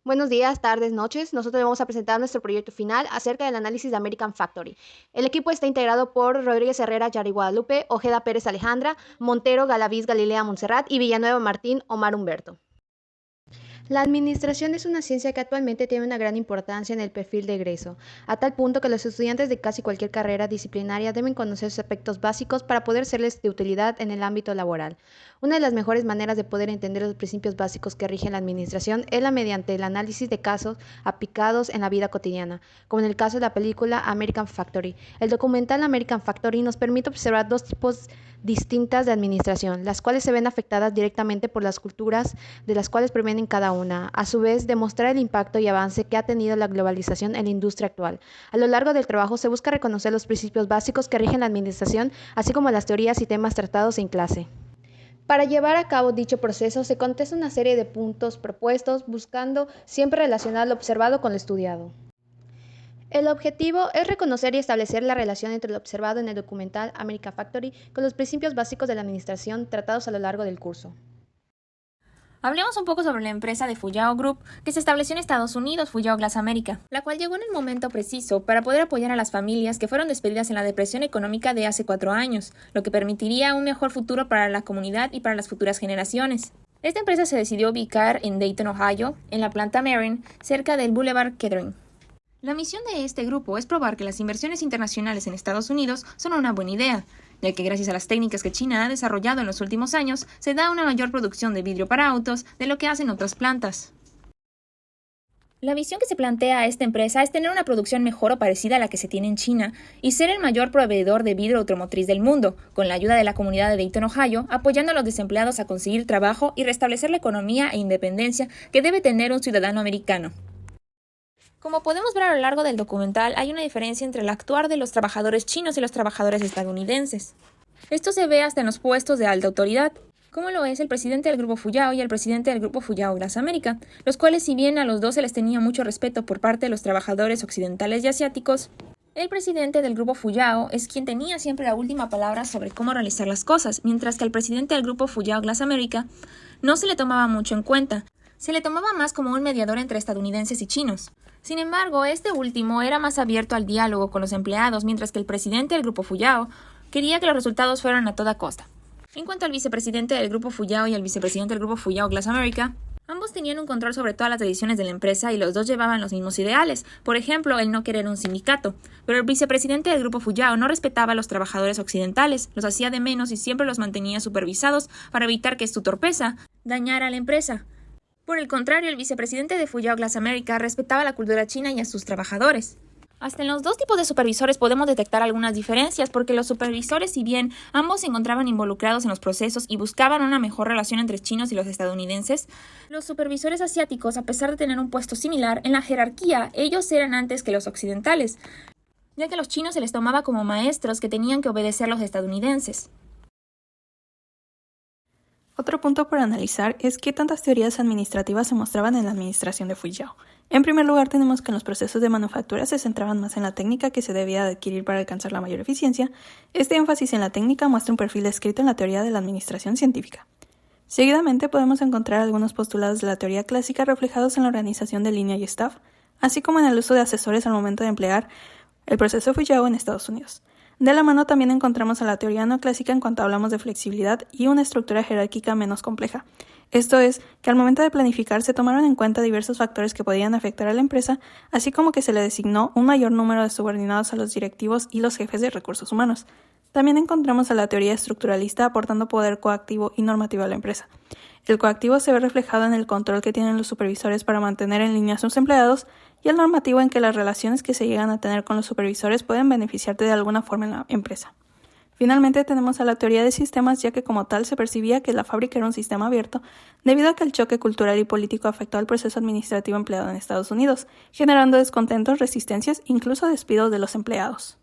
Buenos días, tardes, noches. Nosotros le vamos a presentar nuestro proyecto final acerca del análisis de American Factory. El equipo está integrado por Rodríguez Herrera, Yari Guadalupe, Ojeda Pérez Alejandra, Montero Galaviz Galilea Montserrat y Villanueva Martín Omar Humberto. La administración es una ciencia que actualmente tiene una gran importancia en el perfil de egreso, a tal punto que los estudiantes de casi cualquier carrera disciplinaria deben conocer sus aspectos básicos para poder serles de utilidad en el ámbito laboral. Una de las mejores maneras de poder entender los principios básicos que rigen la administración es la mediante el análisis de casos aplicados en la vida cotidiana, como en el caso de la película American Factory. El documental American Factory nos permite observar dos tipos distintas de administración, las cuales se ven afectadas directamente por las culturas de las cuales provienen cada una. A su vez, demostrar el impacto y avance que ha tenido la globalización en la industria actual. A lo largo del trabajo se busca reconocer los principios básicos que rigen la administración, así como las teorías y temas tratados en clase. Para llevar a cabo dicho proceso se contesta una serie de puntos propuestos, buscando siempre relacionar lo observado con lo estudiado. El objetivo es reconocer y establecer la relación entre lo observado en el documental American Factory con los principios básicos de la administración tratados a lo largo del curso. Hablemos un poco sobre la empresa de Fuyao Group, que se estableció en Estados Unidos, Fuyao Glass America, la cual llegó en el momento preciso para poder apoyar a las familias que fueron despedidas en la depresión económica de hace 4 años, lo que permitiría un mejor futuro para la comunidad y para las futuras generaciones. Esta empresa se decidió ubicar en Dayton, Ohio, en la planta Marin, cerca del Boulevard Kettering. La misión de este grupo es probar que las inversiones internacionales en Estados Unidos son una buena idea, ya que gracias a las técnicas que China ha desarrollado en los últimos años, se da una mayor producción de vidrio para autos de lo que hacen otras plantas. La visión que se plantea a esta empresa es tener una producción mejor o parecida a la que se tiene en China y ser el mayor proveedor de vidrio automotriz del mundo, con la ayuda de la comunidad de Dayton, Ohio, apoyando a los desempleados a conseguir trabajo y restablecer la economía e independencia que debe tener un ciudadano americano. Como podemos ver a lo largo del documental, hay una diferencia entre el actuar de los trabajadores chinos y los trabajadores estadounidenses. Esto se ve hasta en los puestos de alta autoridad, como lo es el presidente del Grupo Fuyao y el presidente del Grupo Fuyao Glass America, los cuales, si bien a los dos se les tenía mucho respeto por parte de los trabajadores occidentales y asiáticos, el presidente del Grupo Fuyao es quien tenía siempre la última palabra sobre cómo realizar las cosas, mientras que al presidente del Grupo Fuyao Glass America no se le tomaba mucho en cuenta, se le tomaba más como un mediador entre estadounidenses y chinos. Sin embargo, este último era más abierto al diálogo con los empleados, mientras que el presidente del Grupo Fuyao quería que los resultados fueran a toda costa. En cuanto al vicepresidente del Grupo Fuyao y el vicepresidente del Grupo Fuyao Glass America, ambos tenían un control sobre todas las decisiones de la empresa y los dos llevaban los mismos ideales, por ejemplo, el no querer un sindicato, pero el vicepresidente del Grupo Fuyao no respetaba a los trabajadores occidentales, los hacía de menos y siempre los mantenía supervisados para evitar que su torpeza dañara a la empresa. Por el contrario, el vicepresidente de Fuyao Glass America respetaba la cultura china y a sus trabajadores. Hasta en los dos tipos de supervisores podemos detectar algunas diferencias, porque los supervisores, si bien ambos se encontraban involucrados en los procesos y buscaban una mejor relación entre chinos y los estadounidenses, los supervisores asiáticos, a pesar de tener un puesto similar, en la jerarquía ellos eran antes que los occidentales, ya que a los chinos se les tomaba como maestros que tenían que obedecer a los estadounidenses. Otro punto por analizar es qué tantas teorías administrativas se mostraban en la administración de Fuyao. En primer lugar, tenemos que en los procesos de manufactura se centraban más en la técnica que se debía de adquirir para alcanzar la mayor eficiencia. Este énfasis en la técnica muestra un perfil descrito en la teoría de la administración científica. Seguidamente podemos encontrar algunos postulados de la teoría clásica reflejados en la organización de línea y staff, así como en el uso de asesores al momento de emplear el proceso Fuyao en Estados Unidos. De la mano también encontramos a la teoría neoclásica en cuanto hablamos de flexibilidad y una estructura jerárquica menos compleja. Esto es, que al momento de planificar se tomaron en cuenta diversos factores que podían afectar a la empresa, así como que se le designó un mayor número de subordinados a los directivos y los jefes de recursos humanos. También encontramos a la teoría estructuralista aportando poder coactivo y normativo a la empresa. El coactivo se ve reflejado en el control que tienen los supervisores para mantener en línea a sus empleados y el normativo en que las relaciones que se llegan a tener con los supervisores pueden beneficiarte de alguna forma en la empresa. Finalmente tenemos a la teoría de sistemas, ya que como tal se percibía que la fábrica era un sistema abierto debido a que el choque cultural y político afectó al proceso administrativo empleado en Estados Unidos, generando descontentos, resistencias e incluso despidos de los empleados.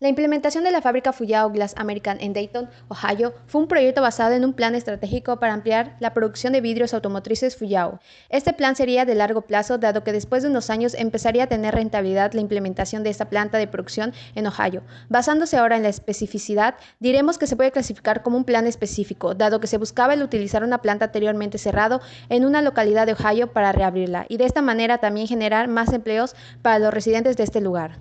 La implementación de la fábrica Fuyao Glass American en Dayton, Ohio, fue un proyecto basado en un plan estratégico para ampliar la producción de vidrios automotrices Fuyao. Este plan sería de largo plazo, dado que después de unos años empezaría a tener rentabilidad la implementación de esta planta de producción en Ohio. Basándose ahora en la especificidad, diremos que se puede clasificar como un plan específico, dado que se buscaba el utilizar una planta anteriormente cerrado en una localidad de Ohio para reabrirla, y de esta manera también generar más empleos para los residentes de este lugar.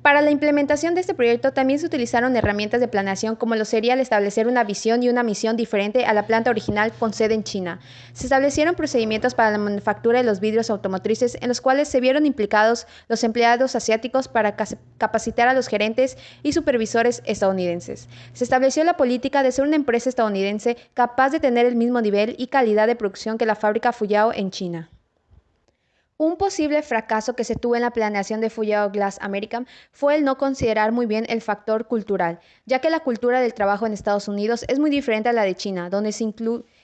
Para la implementación de este proyecto también se utilizaron herramientas de planeación como lo sería el establecer una visión y una misión diferente a la planta original con sede en China. Se establecieron procedimientos para la manufactura de los vidrios automotrices en los cuales se vieron implicados los empleados asiáticos para capacitar a los gerentes y supervisores estadounidenses. Se estableció la política de ser una empresa estadounidense capaz de tener el mismo nivel y calidad de producción que la fábrica Fuyao en China. Un posible fracaso que se tuvo en la planeación de Fuyao Glass American fue el no considerar muy bien el factor cultural, ya que la cultura del trabajo en Estados Unidos es muy diferente a la de China, donde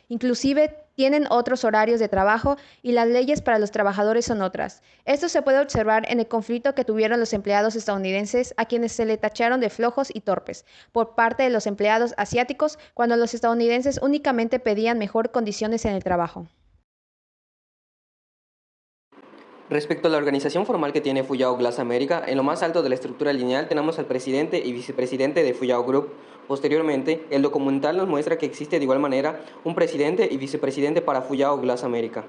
inclusive tienen otros horarios de trabajo y las leyes para los trabajadores son otras. Esto se puede observar en el conflicto que tuvieron los empleados estadounidenses a quienes se le tacharon de flojos y torpes por parte de los empleados asiáticos cuando los estadounidenses únicamente pedían mejor condiciones en el trabajo. Respecto a la organización formal que tiene Fuyao Glass America, en lo más alto de la estructura lineal tenemos al presidente y vicepresidente de Fuyao Group. Posteriormente, el documental nos muestra que existe de igual manera un presidente y vicepresidente para Fuyao Glass America.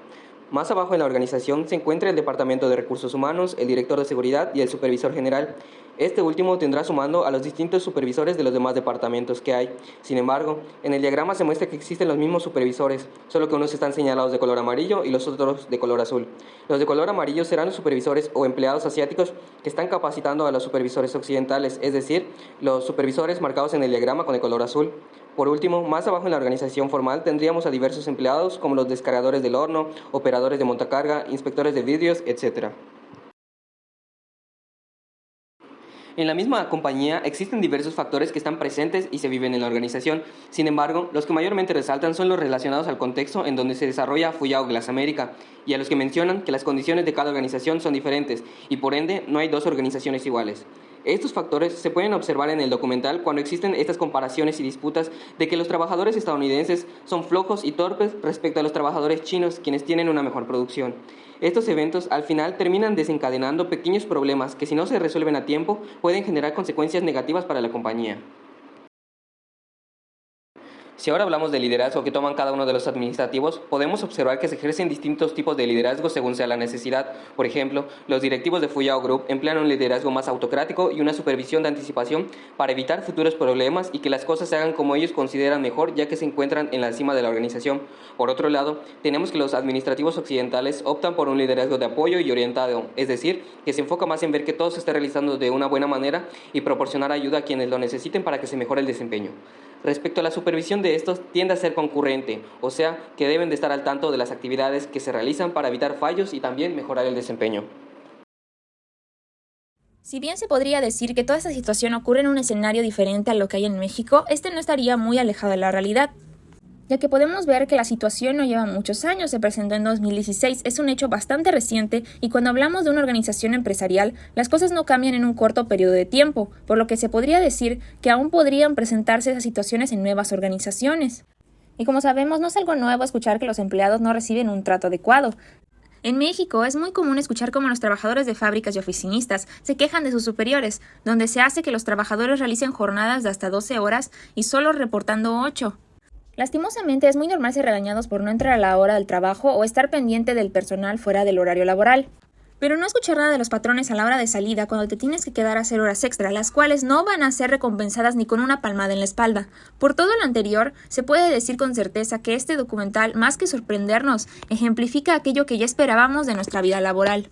Más abajo en la organización se encuentra el Departamento de Recursos Humanos, el Director de Seguridad y el Supervisor General. Este último tendrá su mando a los distintos supervisores de los demás departamentos que hay. Sin embargo, en el diagrama se muestra que existen los mismos supervisores, solo que unos están señalados de color amarillo y los otros de color azul. Los de color amarillo serán los supervisores o empleados asiáticos que están capacitando a los supervisores occidentales, es decir, los supervisores marcados en el diagrama con el color azul. Por último, más abajo en la organización formal tendríamos a diversos empleados como los descargadores del horno, operadores de montacarga, inspectores de vidrios, etc. En la misma compañía existen diversos factores que están presentes y se viven en la organización. Sin embargo, los que mayormente resaltan son los relacionados al contexto en donde se desarrolla Fuyao Glass America y a los que mencionan que las condiciones de cada organización son diferentes y por ende no hay dos organizaciones iguales. Estos factores se pueden observar en el documental cuando existen estas comparaciones y disputas de que los trabajadores estadounidenses son flojos y torpes respecto a los trabajadores chinos, quienes tienen una mejor producción. Estos eventos al final terminan desencadenando pequeños problemas que si no se resuelven a tiempo pueden generar consecuencias negativas para la compañía. Si ahora hablamos del liderazgo que toman cada uno de los administrativos, podemos observar que se ejercen distintos tipos de liderazgo según sea la necesidad. Por ejemplo, los directivos de Fuyao Group emplean un liderazgo más autocrático y una supervisión de anticipación para evitar futuros problemas y que las cosas se hagan como ellos consideran mejor, ya que se encuentran en la cima de la organización. Por otro lado, tenemos que los administrativos occidentales optan por un liderazgo de apoyo y orientado, es decir, que se enfoca más en ver que todo se esté realizando de una buena manera y proporcionar ayuda a quienes lo necesiten para que se mejore el desempeño. Respecto a la supervisión de estos, tiende a ser concurrente, o sea, que deben de estar al tanto de las actividades que se realizan para evitar fallos y también mejorar el desempeño. Si bien se podría decir que toda esta situación ocurre en un escenario diferente a lo que hay en México, este no estaría muy alejado de la realidad, ya que podemos ver que la situación no lleva muchos años, se presentó en 2016, es un hecho bastante reciente y cuando hablamos de una organización empresarial, las cosas no cambian en un corto periodo de tiempo, por lo que se podría decir que aún podrían presentarse esas situaciones en nuevas organizaciones. Y como sabemos, no es algo nuevo escuchar que los empleados no reciben un trato adecuado. En México es muy común escuchar cómo los trabajadores de fábricas y oficinistas se quejan de sus superiores, donde se hace que los trabajadores realicen jornadas de hasta 12 horas y solo reportando 8. Lastimosamente es muy normal ser regañados por no entrar a la hora del trabajo o estar pendiente del personal fuera del horario laboral. Pero no escuchar nada de los patrones a la hora de salida cuando te tienes que quedar a hacer horas extra, las cuales no van a ser recompensadas ni con una palmada en la espalda. Por todo lo anterior, se puede decir con certeza que este documental, más que sorprendernos, ejemplifica aquello que ya esperábamos de nuestra vida laboral.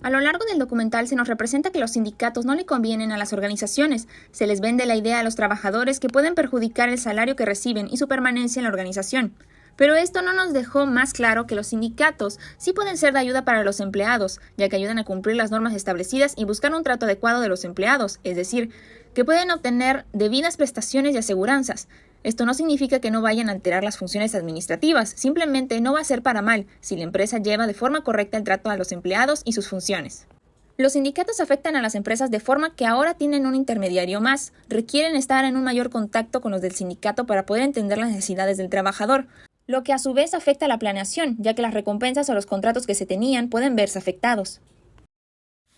A lo largo del documental se nos representa que los sindicatos no le convienen a las organizaciones, se les vende la idea a los trabajadores que pueden perjudicar el salario que reciben y su permanencia en la organización. Pero esto no nos dejó más claro que los sindicatos sí pueden ser de ayuda para los empleados, ya que ayudan a cumplir las normas establecidas y buscar un trato adecuado de los empleados, es decir, que pueden obtener debidas prestaciones y aseguranzas. Esto no significa que no vayan a alterar las funciones administrativas, simplemente no va a ser para mal si la empresa lleva de forma correcta el trato a los empleados y sus funciones. Los sindicatos afectan a las empresas de forma que ahora tienen un intermediario más, requieren estar en un mayor contacto con los del sindicato para poder entender las necesidades del trabajador, lo que a su vez afecta a la planeación, ya que las recompensas o los contratos que se tenían pueden verse afectados.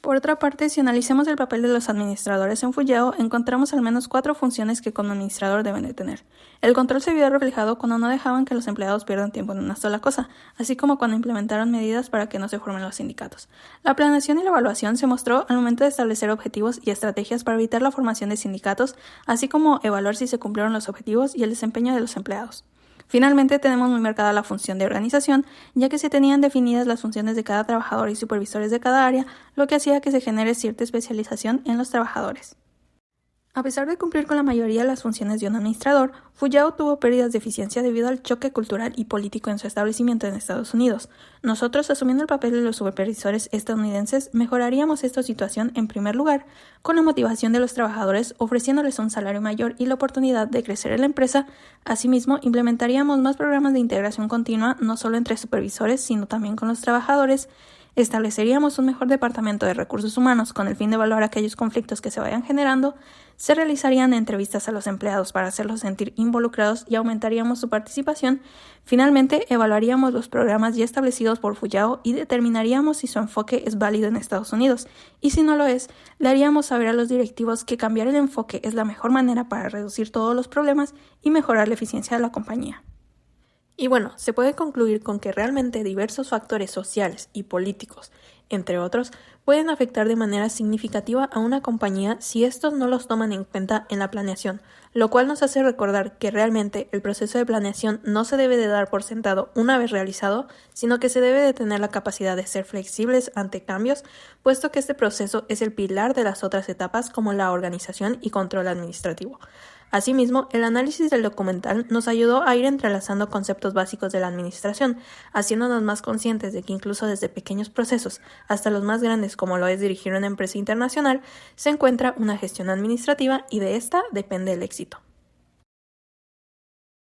Por otra parte, si analizamos el papel de los administradores en Fuyao, encontramos al menos 4 funciones que como administrador deben de tener. El control se vio reflejado cuando no dejaban que los empleados pierdan tiempo en una sola cosa, así como cuando implementaron medidas para que no se formen los sindicatos. La planeación y la evaluación se mostró al momento de establecer objetivos y estrategias para evitar la formación de sindicatos, así como evaluar si se cumplieron los objetivos y el desempeño de los empleados. Finalmente, tenemos muy marcada la función de organización, ya que se tenían definidas las funciones de cada trabajador y supervisores de cada área, lo que hacía que se genere cierta especialización en los trabajadores. A pesar de cumplir con la mayoría de las funciones de un administrador, Fuyao tuvo pérdidas de eficiencia debido al choque cultural y político en su establecimiento en Estados Unidos. Nosotros, asumiendo el papel de los supervisores estadounidenses, mejoraríamos esta situación en primer lugar, con la motivación de los trabajadores, ofreciéndoles un salario mayor y la oportunidad de crecer en la empresa. Asimismo, implementaríamos más programas de integración continua, no solo entre supervisores, sino también con los trabajadores. Estableceríamos un mejor departamento de recursos humanos con el fin de evaluar aquellos conflictos que se vayan generando. Se realizarían entrevistas a los empleados para hacerlos sentir involucrados y aumentaríamos su participación. Finalmente, evaluaríamos los programas ya establecidos por Fuyao y determinaríamos si su enfoque es válido en Estados Unidos. Y si no lo es, le haríamos saber a los directivos que cambiar el enfoque es la mejor manera para reducir todos los problemas y mejorar la eficiencia de la compañía. Y bueno, se puede concluir con que realmente diversos factores sociales y políticos, entre otros, pueden afectar de manera significativa a una compañía si estos no los toman en cuenta en la planeación, lo cual nos hace recordar que realmente el proceso de planeación no se debe de dar por sentado una vez realizado, sino que se debe de tener la capacidad de ser flexibles ante cambios, puesto que este proceso es el pilar de las otras etapas como la organización y control administrativo. Asimismo, el análisis del documental nos ayudó a ir entrelazando conceptos básicos de la administración, haciéndonos más conscientes de que incluso desde pequeños procesos hasta los más grandes como lo es dirigir una empresa internacional, se encuentra una gestión administrativa y de esta depende el éxito.